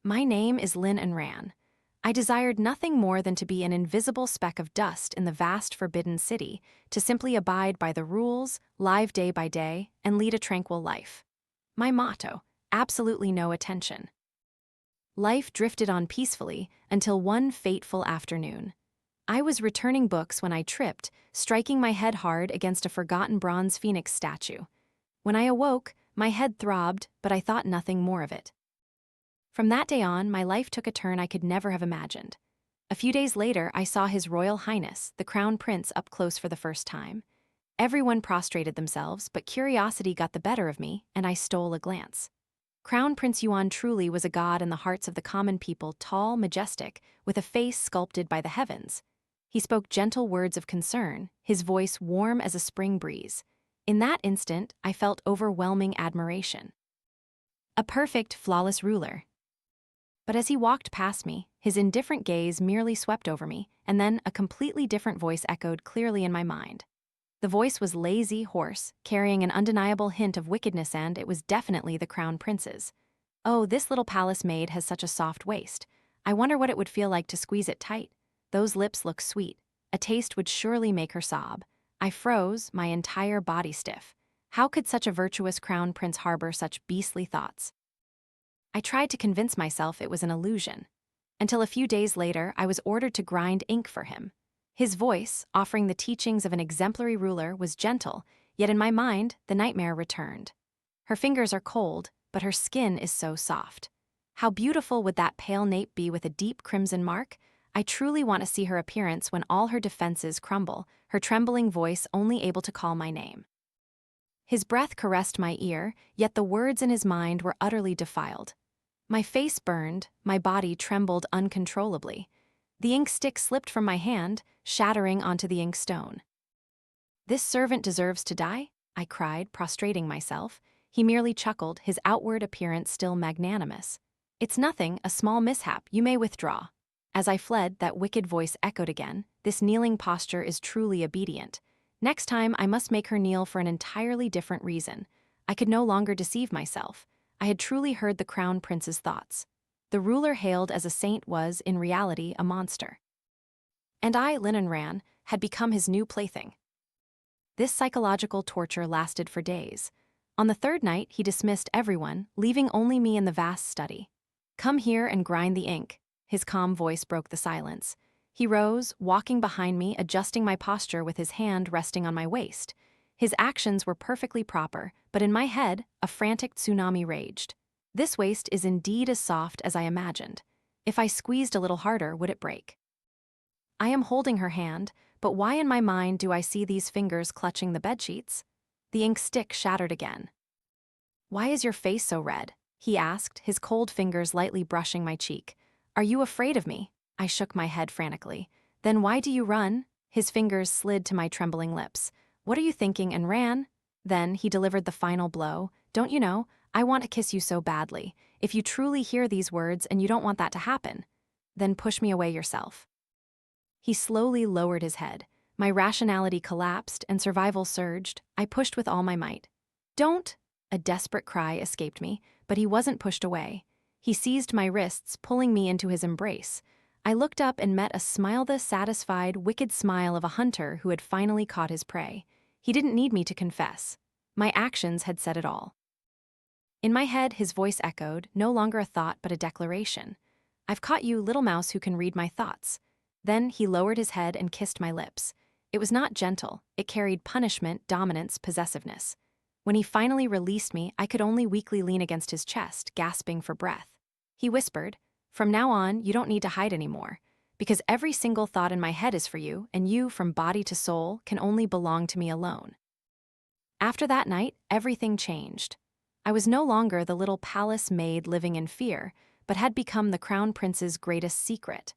My name is Lin An-Ran. I desired nothing more than to be an invisible speck of dust in the vast forbidden city, to simply abide by the rules, live day by day, and lead a tranquil life. My motto: absolutely no attention. Life drifted on peacefully until one fateful afternoon. I was returning books when I tripped, striking my head hard against a forgotten bronze phoenix statue. When I awoke, my head throbbed, but I thought nothing more of it. From that day on, my life took a turn I could never have imagined. A few days later, I saw His Royal Highness, the Crown Prince, up close for the first time. Everyone prostrated themselves, but curiosity got the better of me, and I stole a glance. Crown Prince Yuan truly was a god in the hearts of the common people, tall, majestic, with a face sculpted by the heavens. He spoke gentle words of concern, his voice warm as a spring breeze. In that instant, I felt overwhelming admiration. A perfect, flawless ruler. But as he walked past me, his indifferent gaze merely swept over me, and then a completely different voice echoed clearly in my mind. The voice was lazy, hoarse, carrying an undeniable hint of wickedness, and it was definitely the Crown Prince's. "Oh, this little palace maid has such a soft waist. I wonder what it would feel like to squeeze it tight. Those lips look sweet. A taste would surely make her sob." I froze, my entire body stiff. How could such a virtuous Crown Prince harbor such beastly thoughts? I tried to convince myself it was an illusion. Until a few days later, I was ordered to grind ink for him. His voice, offering the teachings of an exemplary ruler, was gentle, yet in my mind, the nightmare returned. Her fingers are cold, but her skin is so soft. How beautiful would that pale nape be with a deep crimson mark? I truly want to see her appearance when all her defenses crumble, her trembling voice only able to call my name. His breath caressed my ear, yet the words in his mind were utterly defiled. My face burned, my body trembled uncontrollably. The ink stick slipped from my hand, shattering onto the ink stone. "This servant deserves to die?" I cried, prostrating myself. He merely chuckled, his outward appearance still magnanimous. "It's nothing, a small mishap, you may withdraw." As I fled, that wicked voice echoed again. "This kneeling posture is truly obedient. Next time I must make her kneel for an entirely different reason." I could no longer deceive myself. I had truly heard the Crown Prince's thoughts. The ruler hailed as a saint was, in reality, a monster. And I, Lin An-Ran, had become his new plaything. This psychological torture lasted for days. On the third night, he dismissed everyone, leaving only me in the vast study. "Come here and grind the ink." His calm voice broke the silence. He rose, walking behind me, adjusting my posture with his hand resting on my waist. His actions were perfectly proper, but in my head, a frantic tsunami raged. This waist is indeed as soft as I imagined. If I squeezed a little harder, would it break? I am holding her hand, but why in my mind do I see these fingers clutching the bedsheets? The ink stick shattered again. "Why is your face so red?" he asked, his cold fingers lightly brushing my cheek. "Are you afraid of me?" I shook my head frantically. "Then why do you run?" His fingers slid to my trembling lips. "What are you thinking?" And ran. Then he delivered the final blow. "Don't you know, I want to kiss you so badly. If you truly hear these words and you don't want that to happen, then push me away yourself." He slowly lowered his head. My rationality collapsed and survival surged. I pushed with all my might. "Don't!" A desperate cry escaped me, but he wasn't pushed away. He seized my wrists, pulling me into his embrace. I looked up and met a smile—the satisfied, wicked smile of a hunter who had finally caught his prey. He didn't need me to confess. My actions had said it all. In my head, his voice echoed, no longer a thought but a declaration. "I've caught you, little mouse who can read my thoughts." Then he lowered his head and kissed my lips. It was not gentle. It carried punishment, dominance, possessiveness. When he finally released me, I could only weakly lean against his chest, gasping for breath. He whispered, "From now on, you don't need to hide anymore, because every single thought in my head is for you, and you, from body to soul, can only belong to me alone." After that night, everything changed. I was no longer the little palace maid living in fear, but had become the Crown Prince's greatest secret.